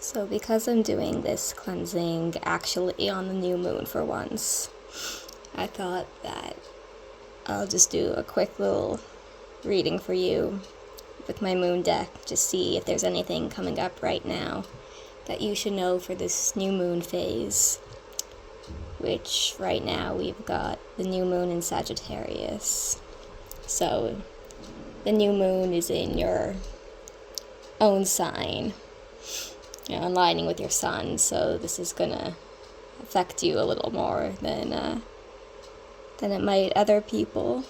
So because I'm doing this cleansing actually on the new moon for once, I thought that I'll just do a quick little reading for you with my Moon Dec, just see if there's anything coming up right now that you should know for this new moon phase, which right now we've got the new moon in Sagittarius. So the new moon is in your own sign, aligning with your sun, so this is gonna affect you a little more than it might other people.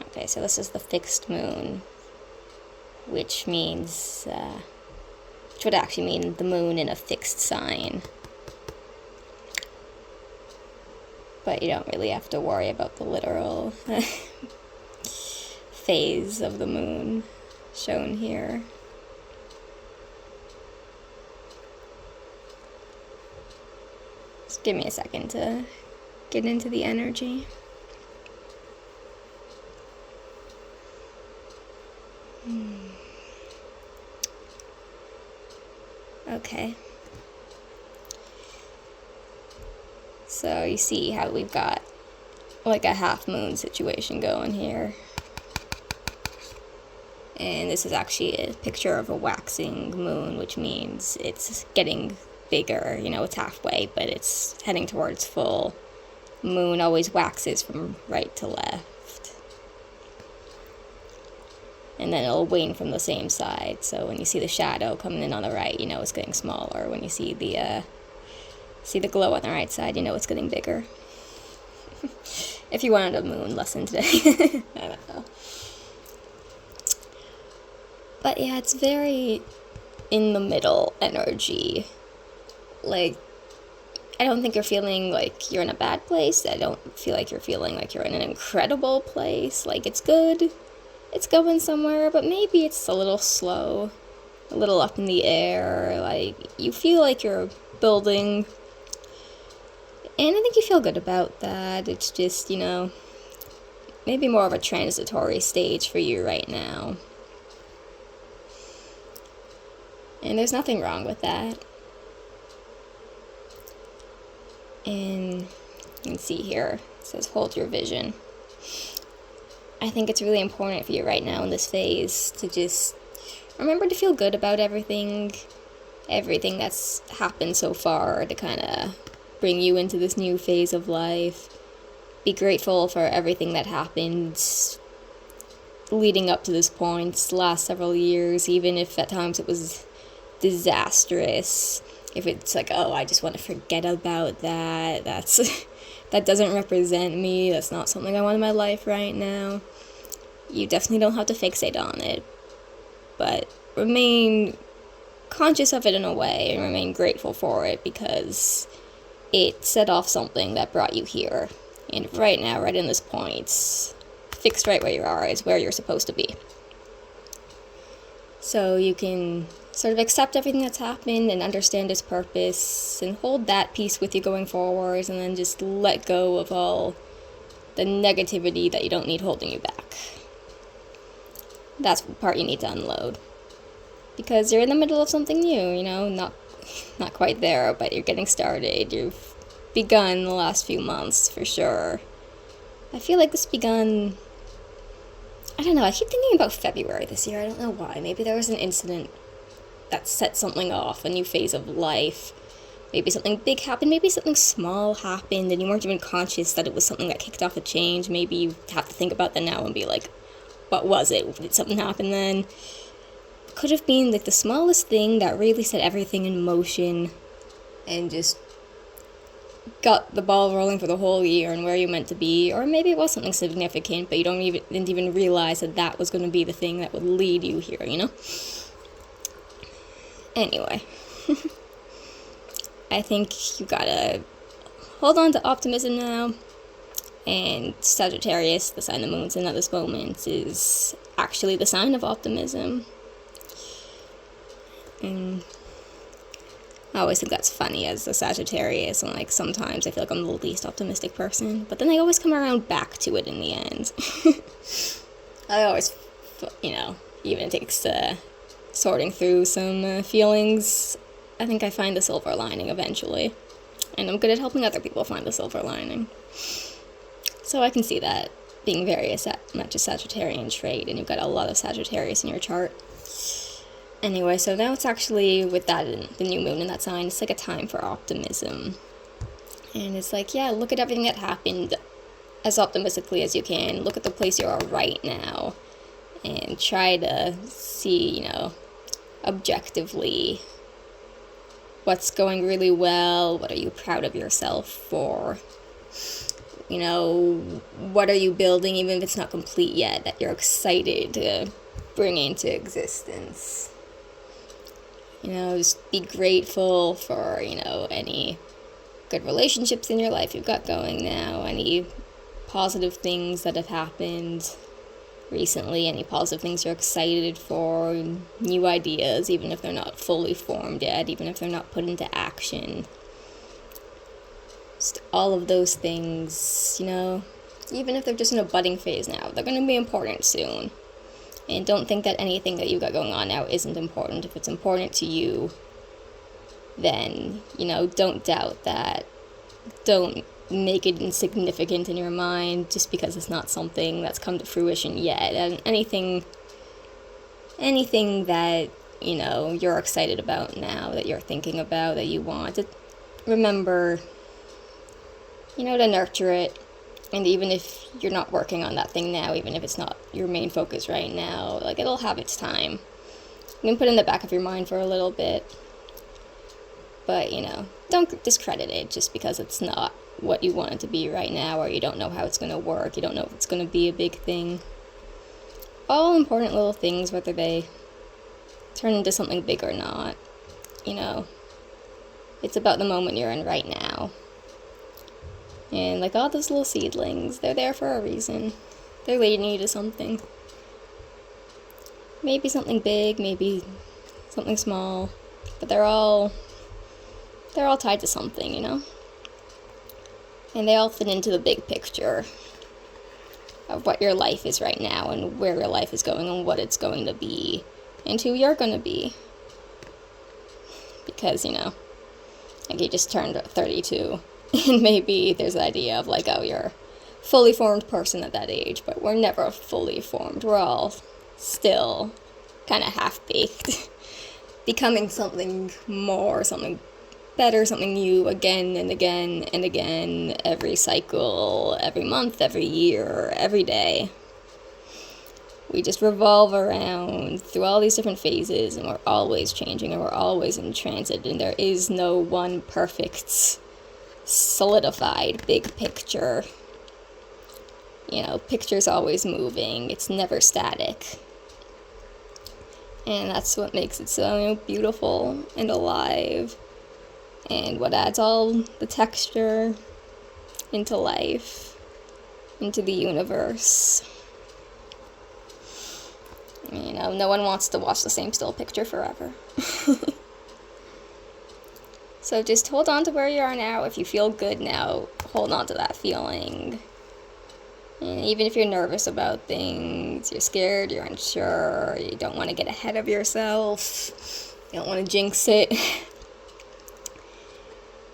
Okay, so this is the fixed moon, which means, which would actually mean the moon in a fixed sign. But you don't really have to worry about the literal phase of the moon shown here. Just give me a second to get into the energy. Okay. So you see how we've got like a half moon situation going here. And this is actually a picture of a waxing moon, which means it's getting bigger. You know, it's halfway, but it's heading towards full. Moon always waxes from right to left. And then it'll wane from the same side. So when you see the shadow coming in on the right, you know it's getting smaller. When you see the glow on the right side, you know it's getting bigger. If you wanted a moon lesson today. I don't know. But yeah, it's very in the middle energy. Like, I don't think you're feeling like you're in a bad place. I don't feel like you're feeling like you're in an incredible place. Like, it's good. It's going somewhere, but maybe it's a little slow, a little up in the air. Like, you feel like you're building, and I think you feel good about that. It's just, maybe more of a transitory stage for you right now. And there's nothing wrong with that. And you can see here, it says hold your vision. I think it's really important for you right now in this phase to just remember to feel good about everything that's happened so far, to kind of bring you into this new phase of life. Be grateful for everything that happened leading up to this point, the last several years, even if at times it was disastrous. If it's like, oh, I just want to forget about that, that doesn't represent me, that's not something I want in my life right now, you definitely don't have to fixate on it, but remain conscious of it in a way, and remain grateful for it, because it set off something that brought you here. And right now, right in this point, fixed right where you are is where you're supposed to be. So you can sort of accept everything that's happened and understand its purpose and hold that piece with you going forward, and then just let go of all the negativity that you don't need holding you back. That's the part you need to unload. Because you're in the middle of something new, not quite there, but you're getting started. You've begun the last few months, for sure. I feel like this begun, I don't know, I keep thinking about February this year, I don't know why. Maybe there was an incident that set something off, a new phase of life. Maybe something big happened, maybe something small happened, and you weren't even conscious that it was something that kicked off a change. Maybe you have to think about that now and be like, what was it? Did something happen then? Could have been like the smallest thing that really set everything in motion and just got the ball rolling for the whole year and where you meant to be. Or maybe it was something significant, but you didn't even realize that was going to be the thing that would lead you here, Anyway, I think you gotta hold on to optimism now. And Sagittarius, the sign the moon's in at this moment, is actually the sign of optimism. And I always think that's funny as a Sagittarius, and like sometimes I feel like I'm the least optimistic person, but then I always come around back to it in the end. I always, even it takes sorting through some feelings, I think I find the silver lining eventually. And I'm good at helping other people find the silver lining. So I can see that being very much a Sagittarian trait, and you've got a lot of Sagittarius in your chart. Anyway, so now it's actually, with that, the new moon in that sign, it's like a time for optimism. And it's like, yeah, look at everything that happened as optimistically as you can. Look at the place you are right now. And try to see, objectively what's going really well. What are you proud of yourself for? What are you building, even if it's not complete yet, that you're excited to bring into existence? Just be grateful for, any good relationships in your life you've got going now, any positive things that have happened recently, any positive things you're excited for, new ideas, even if they're not fully formed yet, even if they're not put into action. Just all of those things, even if they're just in a budding phase now, they're going to be important soon. And don't think that anything that you got going on now isn't important. If it's important to you, then, don't doubt that. Don't make it insignificant in your mind just because it's not something that's come to fruition yet. And anything that, you're excited about now, that you're thinking about, that you want, remember, to nurture it. And even if you're not working on that thing now, even if it's not your main focus right now, it'll have its time. You can put it in the back of your mind for a little bit. But, don't discredit it just because it's not what you want it to be right now, or you don't know how it's going to work, you don't know if it's going to be a big thing. All important little things, whether they turn into something big or not. It's about the moment you're in right now. And like all those little seedlings, they're there for a reason. They're leading you to something. Maybe something big, maybe something small, but they're all tied to something, And they all fit into the big picture of what your life is right now and where your life is going and what it's going to be and who you're going to be. Because, like you just turned 32 and maybe there's the idea of like, oh, you're a fully formed person at that age, but we're never fully formed. We're all still kind of half-baked, becoming something more, something better, something new again and again and again, every cycle, every month, every year, every day. We just revolve around through all these different phases, and we're always changing, and we're always in transit, and there is no one perfect, solidified, big picture. Picture's always moving, it's never static. And that's what makes it so beautiful and alive, and what adds all the texture into life, into the universe. No one wants to watch the same still picture forever. So just hold on to where you are now. If you feel good now, hold on to that feeling. And even if you're nervous about things, you're scared, you're unsure, you don't want to get ahead of yourself, you don't want to jinx it,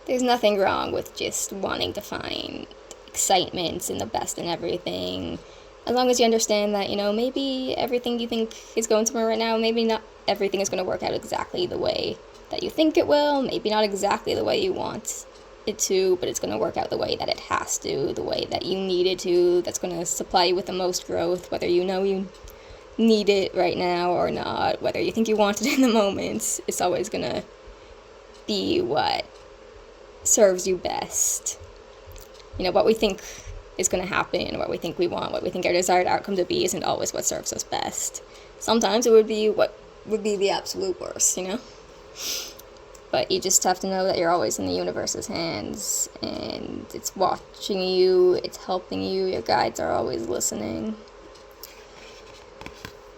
there's nothing wrong with just wanting to find excitement and the best in everything. As long as you understand that, maybe everything you think is going somewhere right now, maybe not everything is going to work out exactly the way that you think it will, maybe not exactly the way you want it to, but it's going to work out the way that it has to, the way that you need it to, that's going to supply you with the most growth, whether you need it right now or not, whether you think you want it in the moment, it's always going to be what serves you best. What we think is going to happen, what we think we want, what we think our desired outcome to be isn't always what serves us best. Sometimes it would be what would be the absolute worst, But you just have to know that you're always in the universe's hands, and it's watching you, it's helping you, your guides are always listening.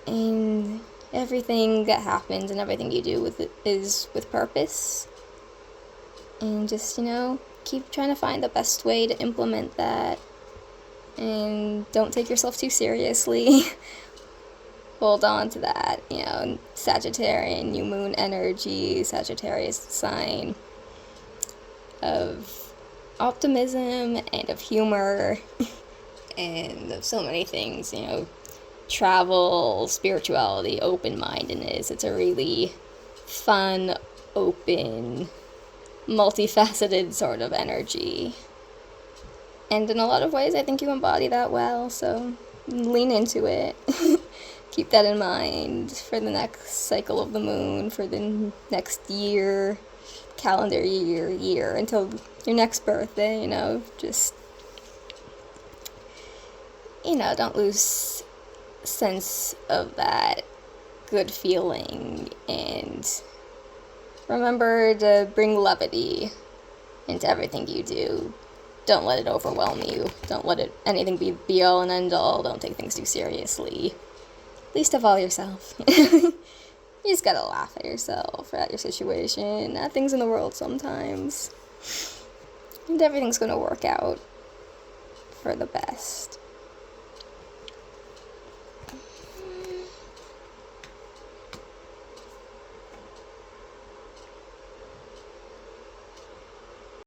And everything that happens and everything you do is with purpose. And just, keep trying to find the best way to implement that. And don't take yourself too seriously. Hold on to that, Sagittarian, new moon energy, Sagittarius sign of optimism and of humor and of so many things, travel, spirituality, open-mindedness. It's a really fun, open, multifaceted sort of energy. And in a lot of ways, I think you embody that well, so lean into it. Keep that in mind for the next cycle of the moon, for the next year, calendar year, until your next birthday, just, don't lose sense of that good feeling, and remember to bring levity into everything you do. Don't let it overwhelm you. Don't let anything be all and end all. Don't take things too seriously. Least of all yourself. You just gotta laugh at yourself, at your situation, at things in the world sometimes. And everything's gonna work out for the best.